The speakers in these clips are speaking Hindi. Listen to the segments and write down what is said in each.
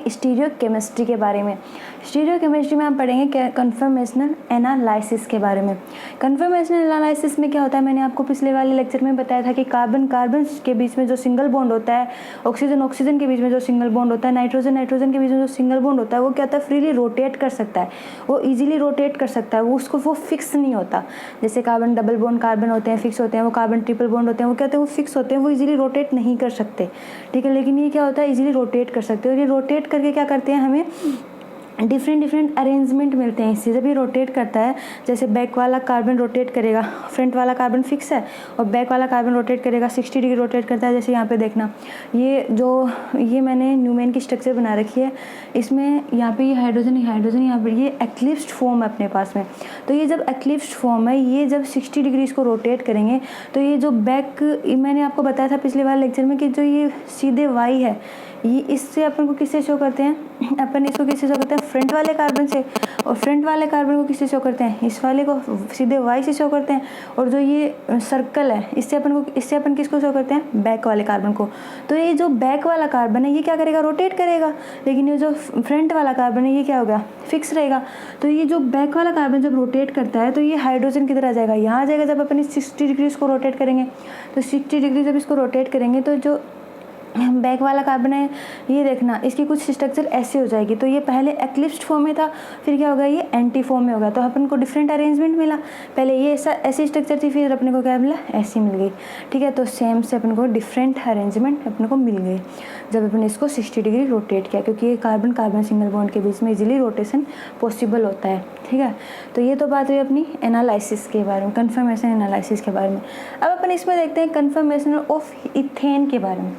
स्टीरियो केमिस्ट्री के बारे में। स्टीरियो केमिस्ट्री में हम पढ़ेंगे कन्फर्मेशनल एनालिसिस के बारे में। कन्फर्मेशनल एनालिसिस में क्या होता है, मैंने आपको पिछले वाले लेक्चर में बताया था कि कार्बन कार्बन के बीच में जो सिंगल बॉन्ड होता है, ऑक्सीजन ऑक्सीजन के बीच में जो सिंगल बॉन्ड होता है, नाइट्रोजन नाइट्रोजन के बीच में जो सिंगल बॉन्ड होता है, वो क्या होता है, फ्रीली रोटेट कर सकता है, वो ईजिली रोटेट कर सकता है, वो फिक्स नहीं होता। जैसे कार्बन डबल बॉन्ड कार्बन होते हैं, फिक्स होते हैं, वो कार्बन ट्रिपल बॉन्ड होते हैं, वो क्या होते हैं, वो फिक्स होते हैं, वो ईजिली रोटेट नहीं कर सकते, ठीक है। लेकिन ये क्या होता है, ईजिली रोटेट कर सकते हैं, और ये रोटेट करके क्या करते हैं, हमें डिफरेंट अरेंजमेंट मिलते हैं इससे। जब ये रोटेट करता है, जैसे बैक वाला कार्बन रोटेट करेगा, फ्रंट वाला कार्बन फिक्स है और बैक वाला कार्बन रोटेट करेगा, 60 डिग्री रोटेट करता है। जैसे यहाँ पे देखना, ये मैंने न्यूमेन की स्ट्रक्चर बना रखी है, इसमें यहाँ पे ये हाइड्रोजन यहाँ पर ये एक्लिप्स्ड फॉर्म है अपने पास में। तो ये जब एक्लिप्स्ड फॉर्म है, ये जब 60 डिग्री इसको रोटेट करेंगे तो ये जो बैक, मैंने आपको बताया था पिछले वाले लेक्चर में कि जो ये सीधे वाई है, ये इससे अपन को किससे शो करते हैं, अपन इसको किससे शो करते हैं, फ्रंट वाले कार्बन से, और फ्रंट वाले कार्बन को किससे शो करते हैं, इस वाले को सीधे वाई से शो करते हैं। और जो ये सर्कल है, इससे अपन किसको शो करते हैं, बैक वाले कार्बन को। तो ये जो बैक वाला कार्बन है ये क्या करेगा, रोटेट करेगा, लेकिन ये जो फ्रंट वाला कार्बन है ये क्या होगा, फिक्स रहेगा। तो ये जो बैक वाला कार्बन जब रोटेट करता है तो ये हाइड्रोजन किधर आ जाएगा, यहाँ आ जाएगा। जब अपन 60 डिग्री इसको रोटेट करेंगे, तो 60 डिग्री जब इसको रोटेट करेंगे तो जो बैक वाला कार्बन है, ये देखना, इसकी कुछ स्ट्रक्चर ऐसे हो जाएगी। तो ये पहले एक्लिप्स्ड फॉर्म में था, फिर क्या होगा, ये एंटी फॉर्म में होगा। तो अपन को डिफरेंट अरेंजमेंट मिला, पहले ये ऐसी स्ट्रक्चर थी, फिर अपने को क्या मिला, ऐसी मिल गई, ठीक है। तो सेम से अपन को डिफरेंट अरेंजमेंट अपने को मिल गई जब अपन इसको 60 डिग्री रोटेट किया, क्योंकि ये कार्बन कार्बन सिंगल बॉन्ड के बीच में इजीली रोटेशन पॉसिबल होता है, ठीक है। तो ये तो बात हुई अपनी एनालिसिस के बारे में, कन्फर्मेशन एनालिसिस के बारे में। अब अपन इसमें देखते हैं कन्फर्मेशन ऑफ इथेन के बारे में।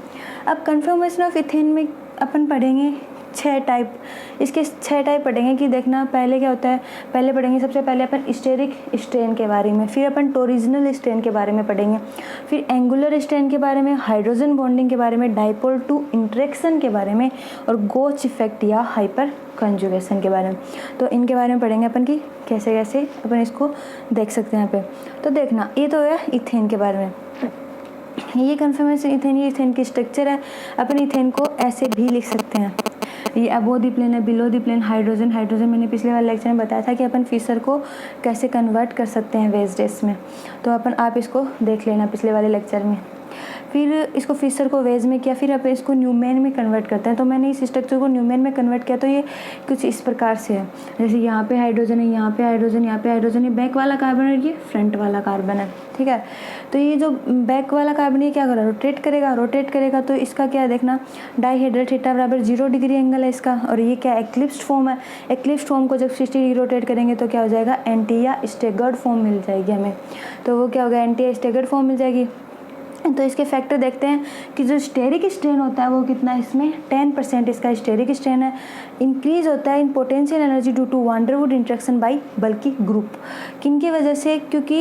अब कन्फर्मेशन ऑफ इथेन में अपन पढ़ेंगे 6 टाइप, इसके 6 टाइप पढ़ेंगे कि देखना पहले क्या होता है। पहले पढ़ेंगे सबसे पहले अपन स्टेरिक स्ट्रेन के बारे में, फिर अपन टोरिजिनल स्ट्रेन के बारे में पढ़ेंगे, फिर एंगुलर स्ट्रेन के बारे में, हाइड्रोजन बॉन्डिंग के बारे में, डाइपोल टू इंटरेक्शन के बारे में, और गोच इफेक्ट या हाइपर कंजुगेशन के बारे में। तो इनके बारे में पढ़ेंगे अपन कि कैसे कैसे अपन इसको देख सकते हैं यहाँ पे। तो देखना, ये तो है इथेन के बारे में, ये कन्फर्मेशन इथेन, ये इथेन की स्ट्रक्चर है। अपन इथेन को ऐसे भी लिख सकते हैं, ये अबो द प्लेन है, बिलो द प्लेन। हाइड्रोजन मैंने पिछले वाले लेक्चर में बताया था कि अपन फिशर को कैसे कन्वर्ट कर सकते हैं वेज डेस में। तो आप इसको देख लेना पिछले वाले लेक्चर में। फिर इसको फिशर को वेज में किया, फिर अपन इसको न्यूमेन में कन्वर्ट करते हैं। तो मैंने इस स्ट्रक्चर को न्यूमेन में कन्वर्ट किया, तो ये कुछ इस प्रकार से है, जैसे यहाँ पे हाइड्रोजन है, यहाँ पे हाइड्रोजन, यहाँ पे हाइड्रोजन, ये बैक वाला कार्बन है, ये फ्रंट वाला कार्बन है, ठीक है। तो ये जो बैक वाला कार्बन ये क्या कर रहा है, रोटेट करेगा। तो इसका क्या देखना, डाईहेड्रल थीटा बराबर 0 डिग्री एंगल है इसका, और ये क्या एक्लिप्स्ड फॉर्म है। एक्लिप्स्ड फॉर्म को जब 60 डिग्री रोटेट करेंगे तो क्या हो जाएगा, एंटी या स्टेगर्ड फॉर्म मिल जाएगी हमें। तो वो क्या होगा, एंटी या स्टेगर्ड फॉर्म मिल जाएगी। तो इसके फैक्टर देखते हैं कि जो स्टेरिक स्ट्रेन होता है वो कितना, इसमें 10% इसका स्टेरिक स्ट्रेन है। इंक्रीज होता है in potential energy due to van der Waals interaction by bulky group. किनकी वजह से, क्योंकि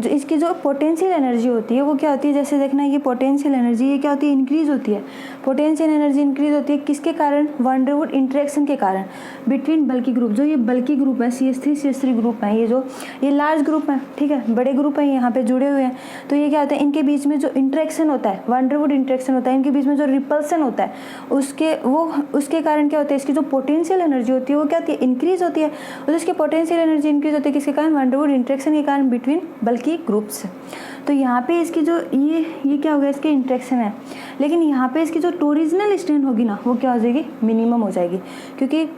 इसकी जो पोटेंशियल एनर्जी होती है वो क्या होती है, जैसे देखना ये पोटेंशियल एनर्जी ये क्या होती है, इंक्रीज होती है। पोटेंशियल एनर्जी इंक्रीज होती है किसके कारण, वंडरवुड इंट्रैक्शन के कारण बिटवीन बल्की ग्रुप। जो ये बल्की ग्रुप है, CH3 ग्रुप है, ये लार्ज ग्रुप है, ठीक है, बड़े ग्रुप है, यहाँ पे जुड़े हुए हैं। तो ये क्या होता है, इनके बीच में जो इंट्रैक्शन होता है, वंडरवुड इंट्रैक्शन होता है, इनके बीच में जो रिपल्सन होता है, उसके कारण क्या होता है, इसकी जो पोटेंशियल एनर्जी होती है वो क्या होती है, इंक्रीज होती है। और इसकी पोटेंशियल एनर्जी इंक्रीज होती है किसके कारण, वंडरवुड इंट्रैक्शन के कारण बिटवीन बल्की ग्रुप्स। तो यहाँ पे इसकी जो ये क्या होगा, इसके इंट्रैक्शन है। लेकिन यहाँ पे इसकी जो टोरिजिनल स्ट्रेन होगी ना, वो क्या हो जाएगी, मिनिमम हो जाएगी, क्योंकि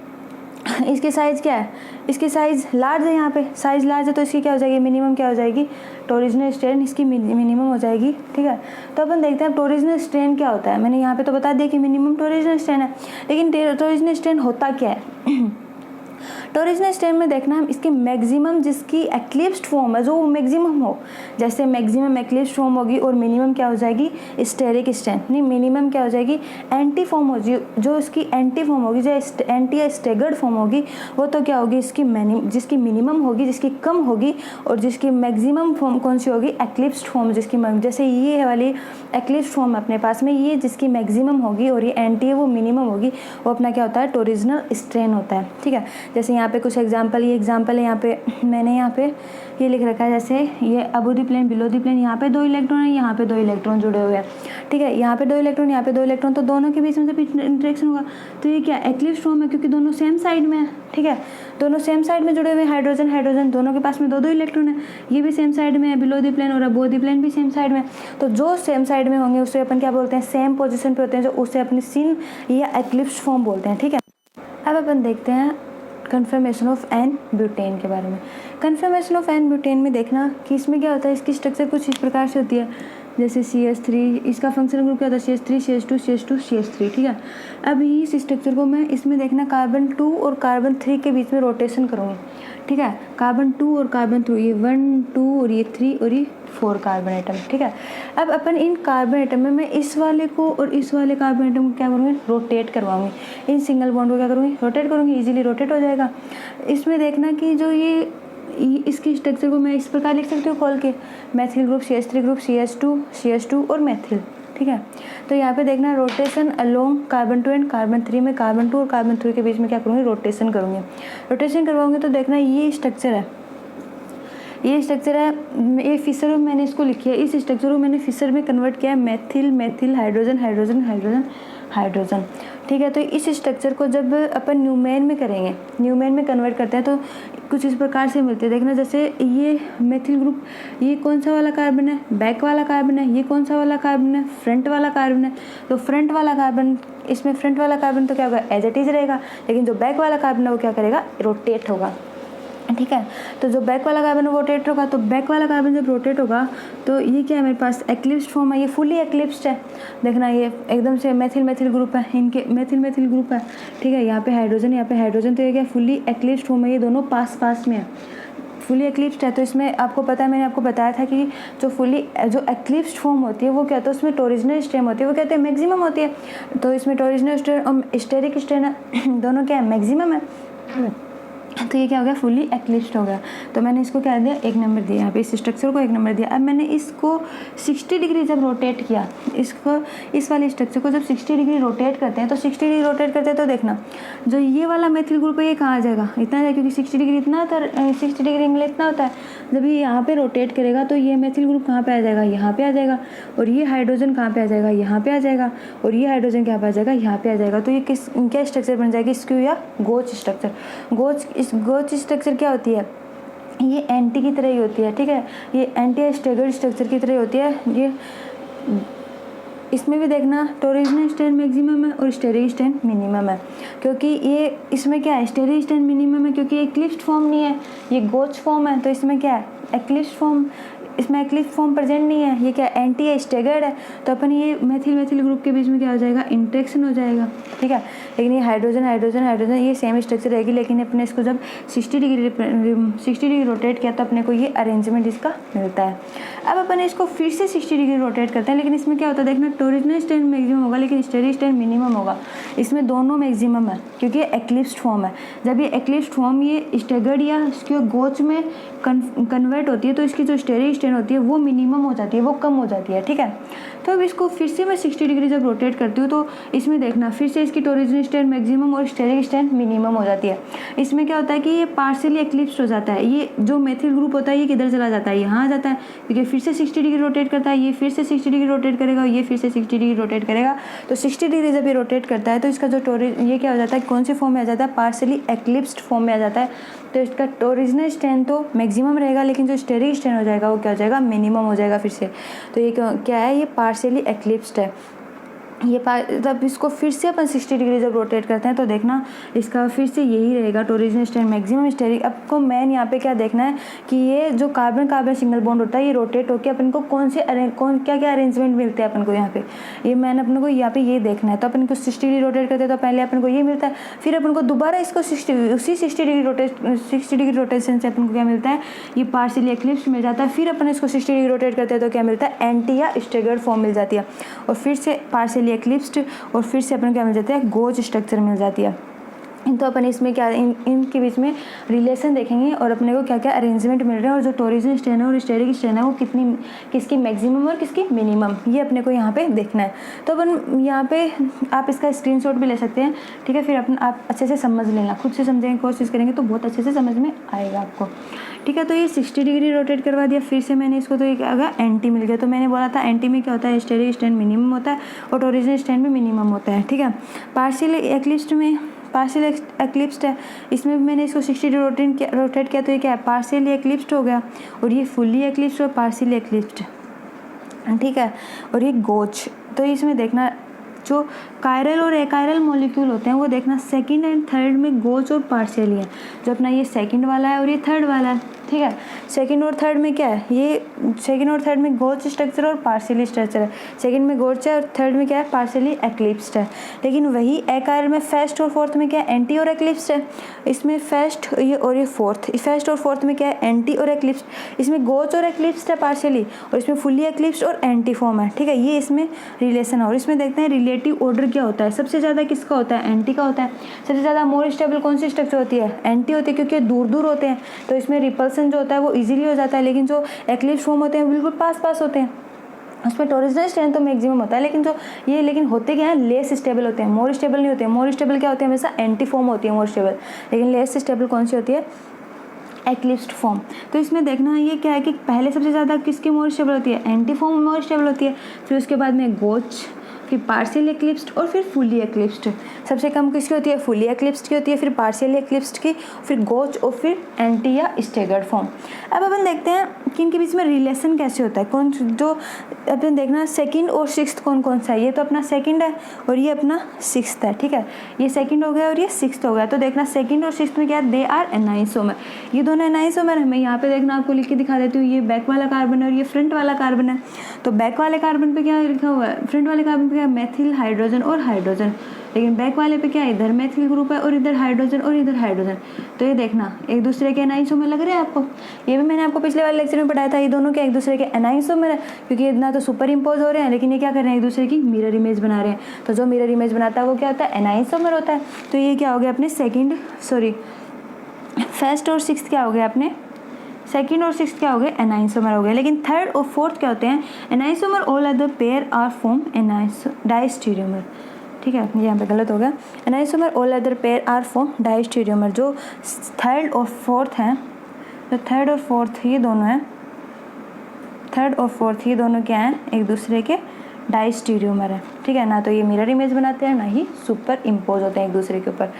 इसकी साइज़ क्या है, इसकी साइज़ लार्ज है, यहाँ पे साइज़ लार्ज है, तो इसकी क्या हो जाएगी, मिनिमम क्या हो जाएगी, टोरिजिनल स्ट्रेन इसकी मिनिमम हो जाएगी, ठीक है। तो अपन देखते हैं टोरिजिनल स्ट्रेन क्या होता है। मैंने यहाँ पे तो बता दिया कि मिनिमम टोरिजिनल स्ट्रेन है, लेकिन टोरिजिनल स्ट्रेन होता क्या है। टोरिजिनल स्ट्रेन में देखना हम इसकी मैक्सिमम, जिसकी एक्लिप्स्ड फॉर्म है, जो मैक्सिमम हो, जैसे मैक्सिमम एक्लिप्स्ड फॉर्म होगी और मिनिमम क्या हो जाएगी, स्टेरिक स्ट्रेन, नहीं मिनिमम क्या हो जाएगी, एंटी फॉर्म होगी। जो इसकी एंटी फॉर्म होगी, जो एंटी या स्टेगर्ड फॉर्म होगी, वो तो क्या होगी, जिसकी मिनिमम होगी, जिसकी कम होगी, और जिसकी मैक्सिमम फॉर्म कौन सी होगी, एक्लिप्स्ड फॉर्म, जिसकी जैसे ये वाली एक्लिप्स्ड फॉर्म अपने पास में, ये जिसकी मैक्सिमम होगी और ये एंटी है वो मिनिमम होगी, वो अपना क्या होता है, टोरिजिनल स्ट्रेन होता है, ठीक है। जैसे यहाँ पे कुछ एग्जांपल, ये एग्जांपल है यहाँ पे, मैंने यहाँ पे ये लिख रखा है, जैसे ये above the plane below the plane, यहाँ पे 2 इलेक्ट्रॉन है, यहाँ पे 2 इलेक्ट्रॉन जुड़े हुए हैं, ठीक है, यहाँ पे 2 इलेक्ट्रॉन, यहाँ पे 2 इलेक्ट्रॉन, तो दोनों के बीच में जब इंटरेक्शन होगा तो ये क्या एक्लिप्स फॉर्म है, क्योंकि दोनों सेम साइड में है, ठीक है, दोनों सेम साइड में जुड़े हुए हाइड्रोजन हाइड्रोजन, दोनों के पास में 2 इलेक्ट्रॉन है, ये भी सेम साइड में है बिलो द प्लेन और अबव द प्लेन भी सेम साइड में, तो जो सेम साइड में होंगे उसे अपन क्या बोलते हैं, सेम पोजीशन पे होते हैं, जो उसे अपनी सिन या एक्लिप्स फॉर्म बोलते हैं, ठीक है। अब अपन देखते हैं कन्फर्मेशन ऑफ एन ब्यूटेन के बारे में। कन्फर्मेशन ऑफ एन ब्यूटेन में देखना कि इसमें क्या होता है, इसकी स्ट्रक्चर कुछ इस प्रकार से होती है, जैसे CH3, इसका फंक्शनल ग्रुप क्या होता है, CH3 CH2 CH2 CH3, ठीक है। अब इस स्ट्रक्चर को मैं इसमें देखना कार्बन 2 और कार्बन 3 के बीच में रोटेशन करूँगी, ठीक है, कार्बन 2 और कार्बन 3, ये 1 2 और ये 3 और ये 4 कार्बन एटम, ठीक है। अब अपन इन कार्बन एटम में मैं इस वाले को और इस वाले कार्बन एटम को क्या करूँगी, रोटेट करवाऊंगी, इन सिंगल बॉन्ड को क्या करूँगी, रोटेट करूँगी, इजीली रोटेट हो जाएगा। इसमें देखना कि जो ये इसकी स्ट्रक्चर को मैं इस प्रकार लिख सकती हूँ खोल के, Maithil group CH3 group CH2 और मैथिल, ठीक है। तो यहाँ पे देखना rotation along carbon 2 and carbon 3 में कार्बन 2 और कार्बन 3 के बीच में क्या करूँगी, रोटेशन करूँगी, रोटेशन करवाऊंगी तो देखना ये स्ट्रक्चर है, ये स्ट्रक्चर है, ये फिशर में मैंने इसको लिखी है, इस स्ट्रक्चर को मैंने फिशर में कन्वर्ट किया है, Maithil Maithil hydrogen hydrogen hydrogen hydrogen, ठीक है। तो इस स्ट्रक्चर को जब अपन न्यूमेन में करेंगे, न्यूमेन में कन्वर्ट करते हैं तो कुछ इस प्रकार से मिलते हैं, देखना जैसे ये मेथिल ग्रुप, ये कौन सा वाला कार्बन है, बैक वाला कार्बन है, ये कौन सा वाला कार्बन है, फ्रंट वाला कार्बन है, तो फ्रंट वाला कार्बन, इसमें फ्रंट वाला कार्बन तो क्या होगा, एज इट इज रहेगा, लेकिन जो बैक वाला कार्बन है वो क्या करेगा, रोटेट होगा, ठीक है। तो जो बैक वाला कार्बन रोटेट होगा, तो बैक वाला कार्बन जब रोटेट होगा तो ये क्या है, मेरे पास एक्लिप्स्ड फॉर्म है, ये फुली एक्लिप्स्ड है, देखना ये एकदम से मैथिल मैथिल ग्रुप है, इनके मैथिल मैथिल ग्रुप है, ठीक है, यहाँ पे हाइड्रोजन, यहाँ पे हाइड्रोजन, तो ये क्या फुली एक्लिप्स्ड फॉर्म है, ये दोनों पास पास में है, फुली एक्लिप्स्ड है। तो इसमें आपको पता है, मैंने आपको बताया था कि जो एक्लिप्स्ड फॉर्म होती है वो क्या होता है, उसमें टोरिजिनल स्ट्रेन होती है, वो कहते हैं मैक्सिमम होती है, तो इसमें टोरिजिनल स्ट्रेन और स्टेरिक स्ट्रेन दोनों क्या है, मैक्सिमम है, तो ये क्या हो गया, फुली एक्लिप्स्ड हो गया। तो मैंने इसको क्या दिया, 1 नंबर दिया, यहाँ पे इस स्ट्रक्चर को 1 नंबर दिया। अब मैंने इसको 60 डिग्री जब रोटेट किया, इसको इस वाले स्ट्रक्चर को जब 60 डिग्री रोटेट करते हैं, तो 60 डिग्री रोटेट करते हैं तो देखना जो ये वाला मेथिल ग्रुप है ये कहाँ आ जाएगा, इतना जाएगा, क्योंकि 60 डिग्री इतना होता है, 60 डिग्री एंगल इतना होता है, जब ये यहाँ पे रोटेट करेगा तो ये मेथिल ग्रुप कहाँ पे आ जाएगा, यहाँ पे आ जाएगा, और ये हाइड्रोजन कहाँ पे आ जाएगा, यहाँ पे आ जाएगा, और ये हाइड्रोजन क्या पे आ जाएगा, यहाँ पे आ जाएगा। तो ये क्या स्ट्रक्चर बन जाएगी, स्क्यू या गोच स्ट्रक्चर। गोच स्ट्रक्चर क्या होती है, ये एंटी की तरह ही होती है, ठीक है, ये एंटी स्टेगर्ड स्ट्रक्चर की तरह होती है। ये इसमें भी देखना टोरिजिनल स्ट्रेन मैक्सिमम है और स्टेरिक स्ट्रेन मिनिमम है, क्योंकि ये इसमें क्या है, स्टेरिक स्ट्रेन मिनिमम है क्योंकि ये एक्लिप्स्ड फॉर्म नहीं है, ये गोच फॉर्म है, तो इसमें क्या है, एक्लिप्स्ड फॉर्म, इसमें एक्लिप्स्ड फॉर्म प्रेजेंट नहीं है, ये क्या एंटी है, स्टेगर्ड है, तो अपन ये मेथिल मेथिल ग्रुप के बीच में क्या हो जाएगा, इंटरेक्शन हो जाएगा, ठीक है। लेकिन ये हाइड्रोजन हाइड्रोजन हाइड्रोजन ये सेम स्ट्रक्चर रहेगी, लेकिन अपने इसको जब 60 डिग्री रोटेट किया तो अपने को ये अरेंजमेंट इसका मिलता है। अब अपन इसको फिर से 60 डिग्री रोटेट करते हैं, लेकिन इसमें क्या होता है, देखना टोरिजिनल स्ट्रेन मैक्सिमम होगा लेकिन स्टेरिक स्ट्रेन मिनिमम होगा, इसमें दोनों मैक्सिमम है क्योंकि ये एक्लिप्स्ड फॉर्म है। जब ये एक्लिप्स्ड फॉर्म ये स्टेगर्ड या इसके गोच में कन्वर्ट होती है तो इसकी जो स्टेरिक स्ट्रेन होती है वो मिनिमम हो जाती है, वो कम हो जाती है, ठीक है। तो अब इसको फिर से मैं 60 डिग्री जब रोटेट करती हूँ तो इसमें देखना फिर से इसकी टोरिजिनल स्ट्रेन मैक्सिमम और स्टेरिक स्ट्रेन मिनिमम हो जाती है। इसमें क्या होता है कि ये पार्शियली एक्लिप्स्ड हो जाता है, ये जो मेथिल ग्रुप होता है ये किधर चला जाता है, यहाँ आ जाता है, क्योंकि फिर से 60 डिग्री रोटेट करता है, ये फिर से 60 डिग्री रोटेट करेगा, ये फिर से 60 डिग्री रोटेट करेगा। तो 60 डिग्री जब ये रोटेट करता है तो इसका जो ये क्या हो जाता है, कौन से फॉर्म में आ जाता है, पार्शियली एक्लिप्स्ड फॉर्म में आ जाता है। तो इसका टोरिजिनल स्ट्रेन तो मैक्सिमम रहेगा लेकिन जो स्टेरिक स्ट्रेन हो जाएगा वो क्या हो जाएगा, मिनिमम हो जाएगा फिर से। तो ये क्या है, ये पार्शियली एक्लिप्स्ड है। ये तब इसको फिर से अपन 60 डिग्री जब रोटेट करते हैं तो देखना इसका फिर से यही रहेगा, टोरिजिनल स्ट्रेन मैक्सिमम स्टेरिक। आपको मेन यहाँ पे क्या देखना है कि ये जो कार्बन कार्बन सिंगल बॉन्ड होता है ये रोटेट होकर अपन को क्या क्या अरेंजमेंट मिलते हैं अपन को यहाँ पे, ये मैंने अपन को यहाँ पे ये देखना है। तो अपन को 60 डिग्री रोटेट करते हैं तो पहले अपन को ये मिलता है, फिर अपन को दोबारा इसको 60 डिग्री रोटेशन से अपन को क्या मिलता है, ये पार्शियली एक्लिप्स मिल जाता है। फिर अपन इसको 60 डिग्री रोटेट करते हैं तो क्या मिलता है, एंटी या स्टेगर्ड फॉर्म मिल जाती है, और फिर से पार्शियली एक्लिप्स्ड, और फिर से अपन क्या मिल जाता है, गोज स्ट्रक्चर मिल जाती है। तो अपन इसमें क्या इनके बीच में रिलेशन देखेंगे और अपने को क्या क्या अरेंजमेंट मिल रहा है और जो टॉरोजन स्ट्रेन है और स्टेरिक स्ट्रेन है वो किसकी मैक्सिमम और किसकी मिनिमम, ये अपने को यहाँ पे देखना है। तो अपन यहाँ पे आप इसका स्क्रीनशॉट भी ले सकते हैं, ठीक है। फिर अपन आप अच्छे से समझ लेना, खुद से समझेंगे कोशिश करेंगे तो बहुत अच्छे से समझ में आएगा आपको, ठीक है। तो ये 60 डिग्री रोटेट करवा दिया, फिर से मैंने इसको, तो ये क्या होगा एंटी मिल गया। तो मैंने बोला था एंटी में क्या होता है, स्टेरिक स्ट्रेन मिनिमम होता है और टॉरोजन स्ट्रेन भी मिनिमम होता है, ठीक है। पार्शियल एक्लिप्स्ड है, इसमें भी मैंने इसको 60 डिग्री रोटेट किया। तो ये क्या है, पार्शियली एक्लिप्स्ड हो गया और ये फुल्ली एक्लिप्स्ड और पार्शियली एक्लिप्स्ड, ठीक है। और ये गोच, तो इसमें देखना जो कायरल और एकायरल मॉलिक्यूल होते हैं वो देखना सेकंड एंड थर्ड में गोच और पार्शियली है। जो अपना ये सेकंड वाला है और ये थर्ड वाला है, ठीक है। सेकंड और थर्ड में क्या है, ये सेकंड और थर्ड में गोच स्ट्रक्चर और पार्शियली स्ट्रक्चर है। सेकंड में गोच है और थर्ड में क्या है, पार्शियली एक्लिप्स्ड है। लेकिन वही एकायरल में फर्स्ट और फोर्थ में क्या है, एंटी और एक्लिप्स्ड है। इसमें फर्स्ट ये और ये फोर्थ, फर्स्ट और फोर्थ में क्या है, एंटी और एक्लिप्स्ड। इसमें गोच और एक्लिप्स्ड है पार्शियली और इसमें फुल्ली एक्लिप्स्ड और एंटी फॉर्म है, ठीक है। ये इसमें रिलेशन है। और इसमें देखते हैं रिलेटिव ऑर्डर क्या होता है, सबसे ज़्यादा किसका होता है, एंटी का होता है। सबसे ज़्यादा मोर स्टेबल कौन सी स्ट्रक्चर होती है, एंटी होती है, क्योंकि दूर दूर होते हैं तो इसमें रिपल्सन जो होता है वो इजीली हो जाता है। लेकिन जो एक्लिप्स फॉर्म होते हैं बिल्कुल पास पास होते हैं, उसमें टॉरोजन स्ट्रेन तो मैक्सिमम होता है। लेकिन होते क्या है, लेस स्टेबल होते हैं, मोर स्टेबल नहीं होते हैं। मोर स्टेबल क्या होते हैं, हमेशा एंटी फॉर्म होती है मोर स्टेबल, लेकिन लेस स्टेबल कौन सी होती है, एक्लिप्स्ड फॉर्म। तो इसमें देखना ये क्या है कि पहले सबसे ज़्यादा किसकी मोर स्टेबल होती है, एंटी फॉर्म मोर स्टेबल होती है, फिर उसके बाद में गोच, फिर पार्शियल एक्लिप्स्ड और फिर फुली एक्लिप्स्ड। सबसे कम किसकी होती है, फुली एक्लिप्स्ड की होती है, फिर पार्शियल एक्लिप्स्ड की, फिर गोच और फिर एंटी या स्टेगर्ड फॉर्म। अब अपन देखते हैं कि इनके बीच में रिलेशन कैसे होता है, कौन जो अपन देखना सेकंड और सिक्स्थ कौन कौन सा है। ये तो अपना सेकंड है और ये अपना सिक्स्थ है, ठीक है। ये सेकंड हो गया और ये सिक्स्थ हो गया। तो देखना सेकंड और सिक्स्थ में क्या है, दे आर एनाइसोमर। ये दोनों एनाइसोमर है। मैं यहाँ पे देखना आपको लिख के दिखा देती हूँ, ये बैक वाला कार्बन है और ये फ्रंट वाला कार्बन है। तो बैक वाले कार्बन पे क्या लिखा हुआ है, फ्रंट वाले कार्बन पे क्या, मेथिल हाइड्रोजन और हाइड्रोजन। लेकिन बैक वाले पे क्या है, इधर मेथिल ग्रुप है और इधर हाइड्रोजन और इधर हाइड्रोजन। तो ये देखना एक दूसरे के एनाइसोमर लग रहे हैं आपको। ये भी मैंने आपको पिछले वाले लेक्चर में बताया था, ये दोनों क्या एक दूसरे के एनाइसोमर है, क्योंकि इतना तो सुपर इम्पोज हो रहे हैं, लेकिन ये क्या कर रहे हैं, एक दूसरे की मिरर इमेज बना रहे हैं। तो जो मिरर इमेज बनाता है वो क्या होता है, एनाइसोमर होता है। तो ये क्या हो गया अपने फर्स्ट और सिक्स्थ क्या हो गया अपने, सेकंड और सिक्स्थ क्या हो गए, एनाइसोमर हो गए। लेकिन थर्ड और फोर्थ क्या होते हैं, enantiomer. All other pair are form diastereomer, ठीक है। यहाँ पे गलत हो गया, enantiomer all other pair are form diastereomer. जो थर्ड और फोर्थ हैं, जो थर्ड और फोर्थ ये दोनों हैं, थर्ड और फोर्थ ये दोनों क्या हैं, एक दूसरे के डाइस्टीरियोमर है, ठीक है। ना तो ये मिरर इमेज बनाते हैं, ना ही सुपर इम्पोज होते हैं एक दूसरे के ऊपर,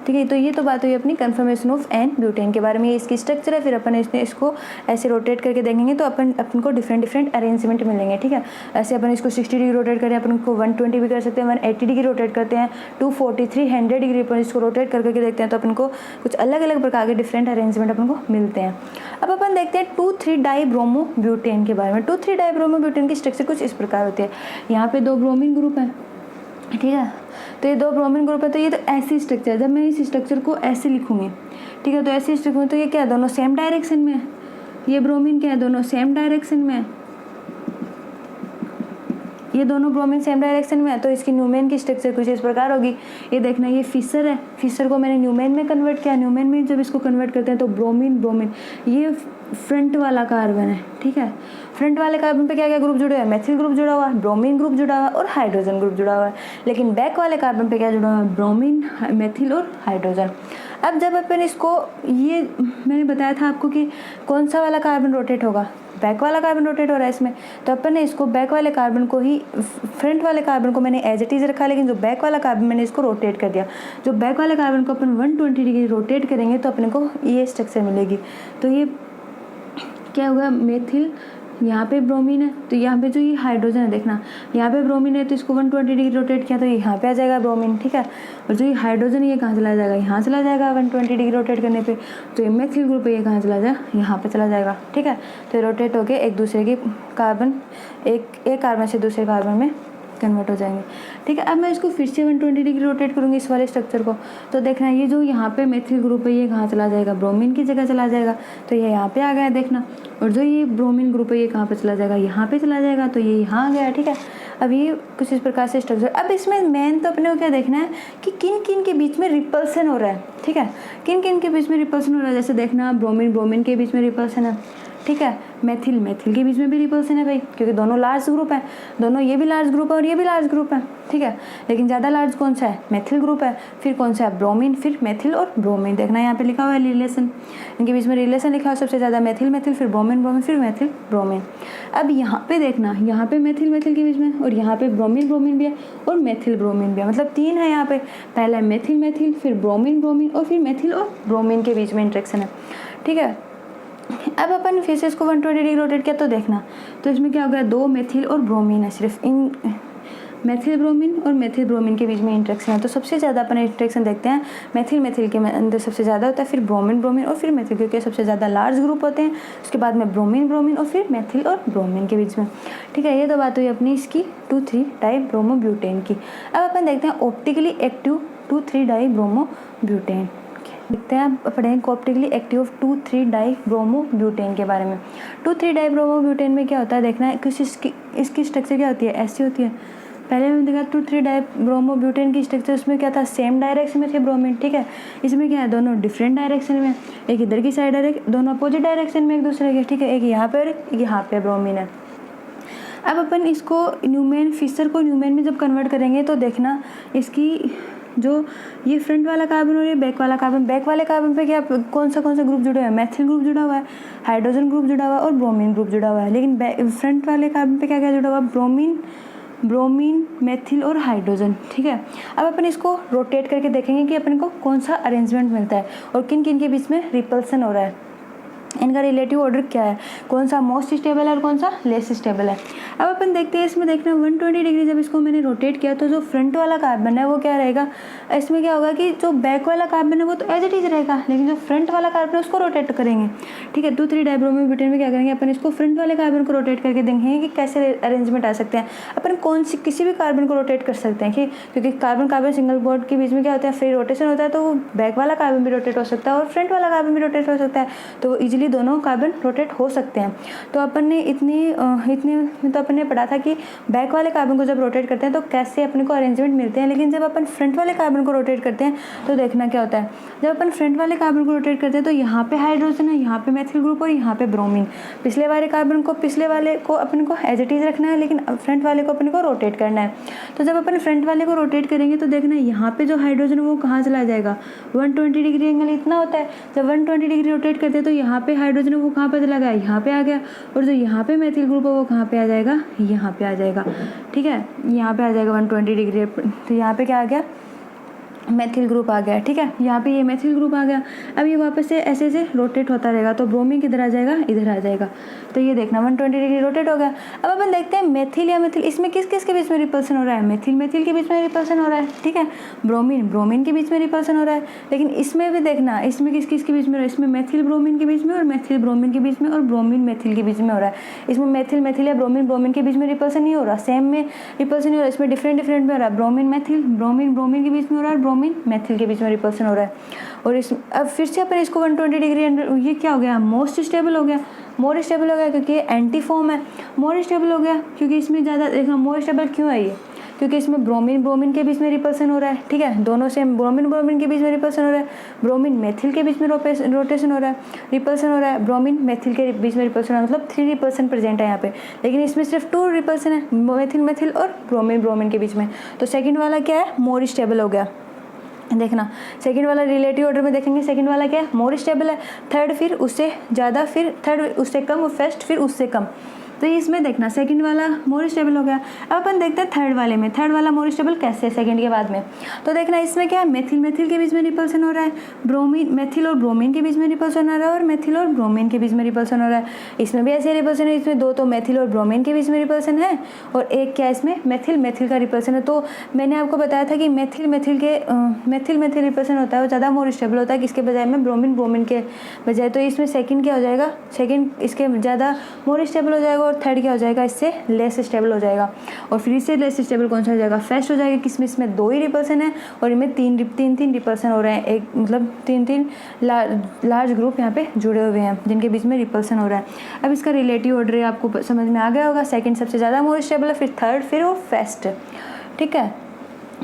ठीक है। तो ये तो बात हुई अपनी कन्फर्मेशन ऑफ एन ब्यूटेन के बारे में। ये इसकी स्ट्रक्चर है, फिर अपन इसको ऐसे रोटेट करके देखेंगे तो अपन को डिफरेंट अरेंजमेंट मिलेंगे, ठीक है। ऐसे अपन इसको 60 डिग्री रोटेट करें, अपन को 120 भी कर सकते हैं, 180 डिग्री रोटेट करते हैं, 240, 300 डिग्री पर इसको रोटेट करके देखते हैं तो अपन को कुछ अलग अलग प्रकार के डिफरेंट अरेंजमेंट अपन को मिलते हैं। अब अपन देखते हैं 2,3-डाइब्रोमो ब्यूटेन के बारे में। 2,3-डाइब्रोमो ब्यूटेन की स्ट्रक्चर कुछ इस प्रकार होती है। यहाँ पे 2 ब्रोमीन ग्रुप है, ठीक है। तो ये 2 ब्रोमीन ग्रुप है, तो ये तो ऐसी स्ट्रक्चर, जब मैं इस स्ट्रक्चर को ऐसे लिखूंगी, ठीक है, तो ऐसी स्ट्रक्चर, तो ये क्या है, दोनों सेम डायरेक्शन में है। ये ब्रोमीन क्या है, दोनों सेम डायरेक्शन में है। ये दोनों ब्रोमीन सेम डायरेक्शन में है, तो इसकी न्यूमेन की स्ट्रक्चर कुछ इस प्रकार होगी। ये देखना, ये फिशर है, फिशर को मैंने न्यूमेन में कन्वर्ट किया। न्यूमेन में जब इसको कन्वर्ट करते हैं तो ब्रोमीन, ये फ्रंट वाला कार्बन है, ठीक है। फ्रंट वाले कार्बन पे क्या क्या ग्रुप जुड़े हुए हैं, मेथिल ग्रुप जुड़ा हुआ है, ब्रोमीन ग्रुप जुड़ा हुआ है और हाइड्रोजन ग्रुप जुड़ा हुआ है। लेकिन बैक वाले कार्बन पे क्या जुड़ा हुआ है, ब्रोमीन, मेथिल और हाइड्रोजन। अब जब अपन इसको, ये मैंने बताया था आपको कि कौन सा वाला कार्बन रोटेट होगा, बैक वाला कार्बन रोटेट हो रहा है इसमें। तो अपन ने इसको बैक वाले कार्बन को ही, फ्रंट वाले कार्बन को मैंने एज इट इज रखा, लेकिन जो बैक वाला कार्बन मैंने इसको रोटेट कर दिया। जो बैक वाले कार्बन को अपन 120 डिग्री रोटेट करेंगे तो अपने को ये स्ट्रक्चर मिलेगी। तो ये क्या होगा, मेथिल, यहाँ पे ब्रोमीन है, तो यहाँ पे जो ये हाइड्रोजन है, देखना यहाँ पे ब्रोमीन है, तो इसको 120 डिग्री रोटेट किया तो यहाँ पे आ जाएगा ब्रोमीन, ठीक है। और जो ये हाइड्रोजन, ये कहाँ चला जाएगा, यहाँ चला जाएगा 120 डिग्री रोटेट करने पे। तो ये मेथिल ग्रुप है, ये कहाँ चला जाएगा, यहाँ पे चला जाएगा, ठीक है। तो रोटेट होके एक दूसरे की कार्बन, एक कार्बन से दूसरे कार्बन में कन्वर्ट हो जाएंगे। ठीक है, अब मैं इसको फिर से 120 डिग्री रोटेट करूँगी इस वाले स्ट्रक्चर को, तो देखना ये जो यहाँ पे मेथिल ग्रुप है ये कहाँ चला जाएगा, ब्रोमीन की जगह चला जाएगा, तो ये यहाँ पे आ गया देखना। और जो ये ब्रोमीन ग्रुप है ये कहाँ पे चला जाएगा, यहाँ पे चला जाएगा, तो ये यहाँ आ गया। ठीक है, अब ये कुछ इस प्रकार से स्ट्रक्चर। अब इसमें मेन तो अपने को क्या देखना है कि किन किन के बीच में रिपल्सन हो रहा है। ठीक है, किन किन के बीच में रिपल्सन हो रहा है, जैसे देखना ब्रोमीन ब्रोमीन के बीच में रिपल्सन है। ठीक है, मेथिल मेथिल के बीच में भी रिपल्सन है भाई, क्योंकि दोनों लार्ज ग्रुप है, दोनों ये भी लार्ज ग्रुप है और ये भी लार्ज ग्रुप है। ठीक है, लेकिन ज़्यादा लार्ज कौन सा है, मेथिल ग्रुप है, फिर कौन सा है, ब्रोमीन, फिर मेथिल और ब्रोमीन। देखना यहाँ पे लिखा हुआ है रिलेशन, इनके बीच में रिलेशन लिखा हुआ, सबसे ज़्यादा मेथिल मेथिल, फिर ब्रोमीन ब्रोमीन, फिर मेथिल ब्रोमीन। अब यहाँ पे देखना, यहाँ पे मेथिल मेथिल के बीच में और यहाँ पे ब्रोमीन ब्रोमीन भी है और मेथिल ब्रोमीन भी है, मतलब 3 है यहाँ पे। पहला मेथिल मेथिल, फिर ब्रोमीन ब्रोमीन और फिर मेथिल और ब्रोमीन के बीच में इंट्रैक्शन है। ठीक है, अब अपन फिर से इसको 120 डिग्री रोटेट किया तो देखना, तो इसमें क्या हो गया, 2 मेथिल और ब्रोमीन है, सिर्फ इन मेथिल ब्रोमीन और मेथिल ब्रोमीन के बीच में इंट्रैक्शन है। तो सबसे ज़्यादा अपन इंट्रैक्शन देखते हैं मेथिल मेथिल के अंदर सबसे ज़्यादा होता है, फिर ब्रोमीन ब्रोमीन और फिर मेथिल, क्योंकि सबसे ज़्यादा लार्ज ग्रुप होते हैं। उसके बाद में ब्रोमीन ब्रोमीन और फिर मेथिल और ब्रोमीन के बीच में। ठीक है, ये तो बात हुई अपनी इसकी 2,3 डाइब्रोमोब्यूटेन की। अब अपन देखते हैं ऑप्टिकली एक्टिव 2,3 डाइब्रोमोब्यूटेन। देखते हैं आप पढ़ेंगे ऑप्टिकली एक्टिव 2,3 डाइब्रोमोब्यूटेन के बारे में। 2,3 डाइब्रोमोब्यूटेन में क्या होता है देखना है, कुछ इसकी स्ट्रक्चर क्या होती है, ऐसी होती है। पहले मैंने देखा 2,3 डाइब्रोमोब्यूटेन की स्ट्रक्चर, उसमें क्या था, सेम डायरेक्शन में थे ब्रोमीन। ठीक है, इसमें क्या है, दोनों डिफरेंट डायरेक्शन में, एक इधर की साइड है, दोनों अपोजिट डायरेक्शन में एक दूसरे के। ठीक है, एक यहाँ पे और एक यहाँ पे ब्रोमीन है। अब अपन इसको न्यूमेन फिशर को न्यूमेन में जब कन्वर्ट करेंगे तो देखना इसकी जो ये फ्रंट वाला कार्बन और ये बैक वाला कार्बन, बैक वाले कार्बन पे क्या कौन सा ग्रुप जुड़ा हुआ है, मेथिल ग्रुप जुड़ा हुआ है, हाइड्रोजन ग्रुप जुड़ा हुआ है और ब्रोमीन ग्रुप जुड़ा हुआ है। लेकिन फ्रंट वाले कार्बन पे क्या क्या जुड़ा हुआ है, ब्रोमीन मेथिल और हाइड्रोजन। ठीक है, अब अपन इसको रोटेट करके देखेंगे कि अपन को कौन सा अरेंजमेंट मिलता है और किन किन के बीच में रिपल्सन हो रहा है, इनका रिलेटिव ऑर्डर क्या है, कौन सा मोस्ट स्टेबल है और कौन सा लेस स्टेबल है। अब अपन देखते हैं इसमें देखना 120 डिग्री जब इसको मैंने रोटेट किया तो जो फ्रंट वाला कार्बन है वो क्या रहेगा, इसमें क्या होगा कि जो बैक वाला कार्बन है वो तो एज इट इज रहेगा, लेकिन जो फ्रंट वाला कार्बन है उसको रोटेट करेंगे। ठीक है, 2,3 डाइब्रोमोब्यूटेन में क्या करेंगे, अपन इसको फ्रंट वाले कार्बन को रोटेट करके देखेंगे कि कैसे अरेंजमेंट आ सकते हैं। अपन किसी भी कार्बन को रोटेट कर सकते हैं, क्योंकि कार्बन कार्बन सिंगल बॉन्ड के बीच में क्या होता है, फ्री रोटेशन होता है, तो बैक वाला कार्बन भी रोटेट हो सकता है और फ्रंट वाला कार्बन भी रोटेट हो सकता है, तो इजीली दोनों कार्बन रोटेट हो सकते हैं। तो अपन ने इतनी तो अपन ने पढ़ा था कि बैक वाले कार्बन को जब रोटेट करते हैं तो कैसे अपने को अरेंजमेंट मिलते हैं, लेकिन जब अपन फ्रंट वाले कार्बन को रोटेट करते हैं तो देखना क्या होता है, जब अपन फ्रंट वाले कार्बन को रोटेट करते हैं तो यहाँ पे हाइड्रोजन है, यहाँ पे मेथिल ग्रुप और यहाँ पे ब्रोमीन। पिछले वाले को अपन को एज इट इज रखना है, लेकिन फ्रंट वाले को अपन को रोटेट करना है। तो जब अपन फ्रंट वाले को रोटेट करेंगे तो देखना यहाँ पे जो हाइड्रोजन है वो कहाँ चला जाएगा, 120 डिग्री एंगल इतना होता है, जब 120 डिग्री रोटेट करते हैं तो यहाँ पे हाइड्रोजन वो कहाँ पे चला गया, यहाँ पे आ गया, और जो यहाँ पे मेथिल ग्रुप है वो कहाँ पे आ जाएगा, यहाँ पे आ जाएगा। ठीक है, यहाँ पे आ जाएगा 120 डिग्री, तो यहाँ पे क्या आ गया, मेथिल ग्रुप आ गया। ठीक है, यहाँ पे ये मेथिल ग्रुप आ गया। अब ये वापस से ऐसे ऐसे रोटेट होता रहेगा, तो ब्रोमीन किधर आ जाएगा, इधर आ जाएगा। तो ये देखना 120 डिग्री रोटेट हो गया। अब अपन देखते हैं मेथिल या मेथिल, इसमें किस किस के बीच में रिपल्सन हो रहा है, मेथिल के बीच में रिपल्सन हो रहा है। ठीक है, ब्रोमीन के बीच में रिपल्सन हो रहा है, लेकिन इसमें भी देखना इसमें किस किस के बीच में हो रहा है, इसमें मेथिल ब्रोमीन के बीच में और मेथिल ब्रोमीन के बीच में और ब्रोमीन मेथिल के बीच में हो रहा है। इसमें मेथिल या ब्रोमीन के बीच में रिपल्सन नहीं हो रहा, सेम में रिपल्सन नहीं हो रहा, इसमें डिफरेंट में हो रहा है। ब्रोमीन के बीच में हो रहा है, ब्रोमीन मेथिल के बीच में रिपल्सन हो रहा है। और इस अब फिर से अपन इसको 120 डिग्री, ये क्या हो गया, मोस्ट स्टेबल हो गया, मोर स्टेबल हो गया क्योंकि एंटी फॉर्म है, मोर स्टेबल हो गया क्योंकि इसमें ज़्यादा देखना मोर स्टेबल क्यों है ये, क्योंकि इसमें ब्रोमीन के बीच में रिपल्सन हो रहा है। ठीक है, दोनों सेम ब्रोमीन के बीच में रिपल्सन हो रहा है, ब्रोमीन मेथिल के बीच में रोटेशन हो रहा है, रिपल्सन हो रहा है, ब्रोमीन मेथिल के बीच में रिपल्सन हो रहा है, मतलब 3 रिपल्सन प्रेजेंट है यहाँ पे, लेकिन इसमें सिर्फ 2 रिपल्सन है, मेथिल और ब्रोमीन के बीच में। तो सेकेंड वाला क्या है, मोर स्टेबल हो गया। देखना सेकंड वाला रिलेटिव ऑर्डर में देखेंगे, सेकंड वाला क्या है, मोर स्टेबल है, थर्ड फिर उससे ज़्यादा, फिर थर्ड उससे कम और फर्स्ट फिर उससे कम। तो ये इसमें देखना सेकंड वाला मोर स्टेबल हो गया। अब अपन देखते हैं थर्ड वाले में, थर्ड वाला मोर स्टेबल कैसे है सेकंड के बाद में। तो देखना इसमें क्या है, मेथिल के बीच में रिपल्सन हो रहा है, मेथिल और ब्रोमीन के बीच में रिपल्सन हो रहा है और मेथिल और ब्रोमीन के बीच में रिपल्सन हो रहा है। इसमें भी ऐसे रिपल्सन है, इसमें 2 तो मेथिल और ब्रोमीन के बीच में रिपल्सन है और एक क्या इसमें मेथिल का रिपल्सन है। तो मैंने आपको बताया था कि मेथिल रिपल्सन होता है वो ज़्यादा मोर स्टेबल होता है किसके बजाय में, ब्रोमीन के बजाय। तो इसमें सेकंड क्या हो जाएगा, सेकंड इसके ज़्यादा मोर स्टेबल हो जाएगा और और थर्ड क्या हो जाएगा, इससे लेस स्टेबल हो जाएगा। और फिर इससे लेस स्टेबल कौन सा हो जाएगा, फर्स्ट हो जाएगा। किसमें, इसमें 2 ही रिपल्सन है और इनमें तीन रिपल्सन हो रहे हैं, एक मतलब तीन लार्ज ग्रुप यहाँ पे जुड़े हुए हैं जिनके बीच में रिपल्सन हो रहा है। अब इसका रिलेटिव ऑर्डर आपको समझ में आ गया होगा, सेकंड सबसे ज़्यादा मोर स्टेबल है, फिर थर्ड, फिर वो फर्स्ट। ठीक है,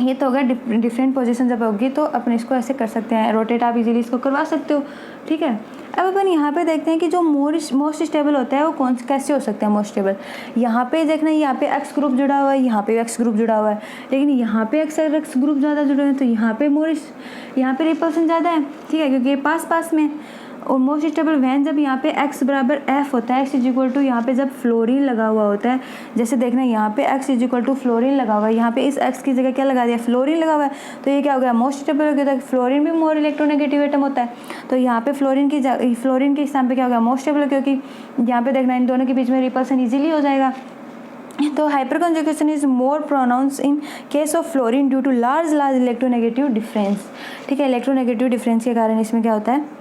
ये तो होगा डिफरेंट पोजीशन जब होगी तो अपन इसको ऐसे कर सकते हैं, रोटेट आप इजीली इसको करवा सकते हो। ठीक है, अब अपन यहाँ पे देखते हैं कि जो मोस्ट स्टेबल होता है वो कैसे हो सकता है मोस्ट स्टेबल। यहाँ पे देखना, यहाँ पे एक्स ग्रुप जुड़ा हुआ है, यहाँ पे एक्स ग्रुप जुड़ा हुआ है, लेकिन यहाँ पे एक्स ग्रुप ज़्यादा जुड़े हुए हैं तो यहाँ पे रिपल्सन ज़्यादा है। ठीक है, क्योंकि ये पास में। और मोस्ट स्टेबल वैन जब यहाँ पे x बराबर f होता है, x इज इक्वल टू यहाँ पे जब फ्लोरीन लगा हुआ होता है, जैसे देखना यहाँ पे x is equal to fluorine लगा हुआ है, यहाँ पे इस x की जगह क्या लगा दिया, फ्लोरीन लगा हुआ है, तो ये क्या हो गया, मोस्ट स्टेबल हो गया। तो फ्लोरीन भी मोर इलेक्ट्रोनेगेटिव एटम होता है, तो यहाँ पे फ्लोरीन के स्थान पे क्या हो गया, मोस्ट स्टेबल, क्योंकि यहाँ पे देखना इन दोनों के बीच में रिपल्सन ईजिली हो जाएगा। तो hyper conjugation is more pronounce in case of fluorine due to large electronegative difference. ठीक है, इलेक्ट्रोनेगेटिव डिफरेंस के कारण इसमें क्या होता है,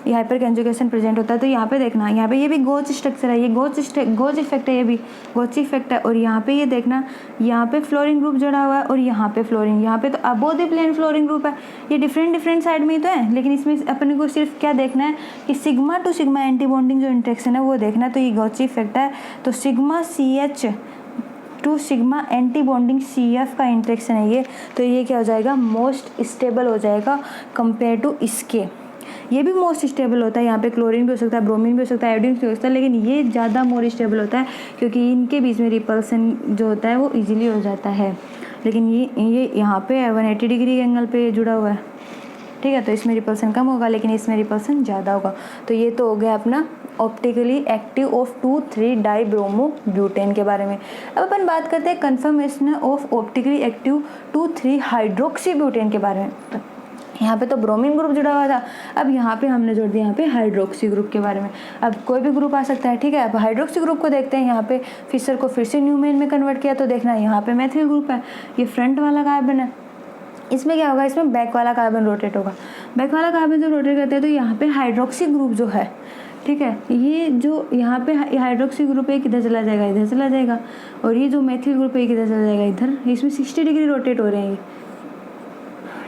ये हाइपर कंजुगेशन प्रेजेंट होता है। तो यहाँ पे देखना, यहाँ पे ये भी गोच स्ट्रक्चर है, ये गोच इफेक्ट है, ये भी गोच इफेक्ट है। और यहाँ पे ये देखना, यहाँ पे फ्लोरीन ग्रुप जुड़ा हुआ है और यहाँ पे फ्लोरीन, यहाँ पे तो above the plane fluorine group है। ये डिफरेंट साइड में ही तो है, लेकिन इसमें अपने को सिर्फ क्या देखना है कि sigma two sigma anti bonding जो इंटरेक्शन है वो देखना है। तो ये गोच इफेक्ट है, तो sigma CH two sigma anti bonding CF का इंटरेक्शन है ये, तो ये क्या हो जाएगा, मोस्ट स्टेबल हो जाएगा कंपेयर टू इसके। ये भी मोस्ट स्टेबल होता है, यहाँ पे क्लोरीन भी हो सकता है, ब्रोमीन भी हो सकता है, आयोडीन भी हो सकता है, लेकिन ये ज़्यादा मोर स्टेबल होता है क्योंकि इनके बीच में रिपल्सन जो होता है वो इजीली हो जाता है। लेकिन ये यहाँ पे 180 डिग्री एंगल पे जुड़ा हुआ है। ठीक है, तो इसमें रिपल्सन कम होगा लेकिन इसमें रिपल्सन ज़्यादा होगा। तो ये तो हो गया अपना ऑप्टिकली एक्टिव ऑफ 2,3 डाइब्रोमोब्यूटेन के बारे में। अब अपन बात करते हैं कन्फर्मेशन ऑफ ऑप्टिकली एक्टिव 2,3 हाइड्रोक्सीब्यूटेन के बारे में। यहाँ पे तो ब्रोमीन ग्रुप जुड़ा हुआ था, अब यहाँ पे हमने जोड़ दिया यहाँ पे हाइड्रोक्सी ग्रुप के बारे में। अब कोई भी ग्रुप आ सकता है। ठीक है, अब हाइड्रोक्सी ग्रुप को देखते हैं। यहाँ पे फिशर को फिर से न्यूमेन में कन्वर्ट किया तो देखना यहाँ पे मैथिल ग्रुप है, ये फ्रंट वाला कार्बन है। इसमें क्या होगा, इसमें बैक वाला कार्बन रोटेट होगा। बैक वाला कार्बन जो रोटेट करते हैं तो यहाँ पे हाइड्रोक्सी ग्रुप जो है, ठीक है, ये जो यहाँ पे हाइड्रोक्सी ग्रुप है किधर चला जाएगा, इधर चला जाएगा। और ये जो मैथिल ग्रुप है किधर चला जाएगा, इधर। इसमें 60 डिग्री रोटेट हो रहे हैं ये।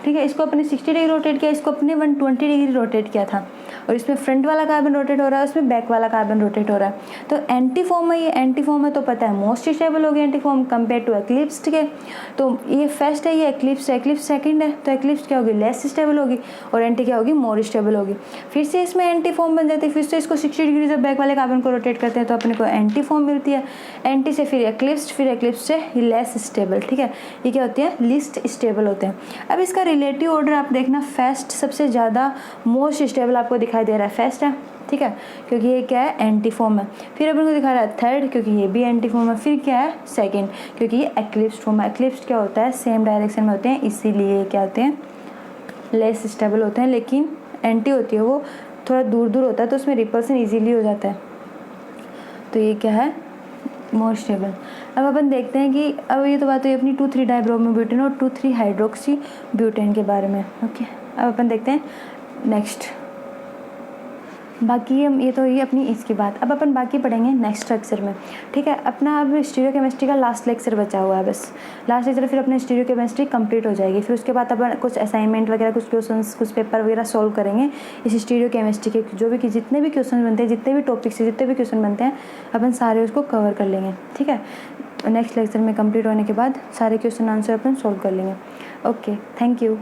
ठीक है, इसको अपने 60 डिग्री रोटेट किया, इसको अपने 120 डिग्री रोटेट किया था। और इसमें फ्रंट वाला कार्बन रोटेट हो रहा है, उसमें बैक वाला कार्बन रोटेट हो रहा है। तो एंटी फॉर्म है, ये एंटी फॉर्म है तो पता है मोस्ट स्टेबल हो गया एंटी फॉर्म कंपेयर टू एक्लिप्स्ड के। तो ये फर्स्ट है, ये एक्लिप्स सेकंड है, तो एक्लिप्स क्या होगी, लेस स्टेबल होगी, और एंटी क्या होगी, मोर स्टेबल होगी। फिर से इसमें एंटी फॉर्म बन जाती है, फिर से इसको 60 डिग्री जब बैक वाले कार्बन को रोटेट करते हैं तो अपने को एंटी फॉर्म मिलती है। एंटी से फिर एक्लिप्स से लेस स्टेबल। ठीक है, ये क्या होती है, लिस्ट स्टेबल होते हैं। अब इसका रिलेटिव ऑर्डर आप देखना, फर्स्ट सबसे ज़्यादा मोस्ट स्टेबल आपको दिखाई दे रहा है, फर्स्ट है। ठीक है, क्योंकि ये क्या है, एंटी फॉर्म है। फिर अपन को दिखा रहा है थर्ड, क्योंकि ये भी एंटी फॉर्म है। फिर क्या है, सेकंड, क्योंकि ये एक्लिप्स फॉर्म है। एक्लिप्स क्या होता है, सेम डायरेक्शन में होते हैं, इसीलिए क्या होते हैं, लेस स्टेबल होते हैं। लेकिन एंटी होती है वो थोड़ा दूर होता है तो उसमें रिपल्सन ईजीली हो जाता है। तो ये क्या है, मोर स्टेबल। अब अपन देखते हैं कि अब ये तो बात हुई अपनी 2,3 डाइब्रोमोब्यूटेन और 2,3 हाइड्रोक्सी ब्यूटेन के बारे में। ओके, अब अपन देखते हैं नेक्स्ट। बाकी हम ये तो हुई अपनी इसकी बात। अब अपन बाकी पढ़ेंगे नेक्स्ट लेक्चर में। ठीक है, अपना अब स्टीरियोकेमिस्ट्री का लास्ट लेक्चर बचा हुआ है, बस लास्ट लेक्चर, फिर अपनी स्टीरियोकेमिस्ट्री कंप्लीट हो जाएगी। फिर उसके बाद अपन कुछ असाइनमेंट वगैरह, कुछ क्वेश्चंस, कुछ पेपर वगैरह सॉल्व करेंगे इस स्टीरियोकेमिस्ट्री के। जो भी जितने भी क्वेश्चन बनते हैं, जितने भी टॉपिक से जितने भी क्वेश्चन बनते हैं, अपन सारे उसको कवर कर लेंगे। ठीक है, नेक्स्ट लेक्चर में कंप्लीट होने के बाद सारे क्वेश्चन आंसर अपन सॉल्व कर लेंगे। Okay, thank you.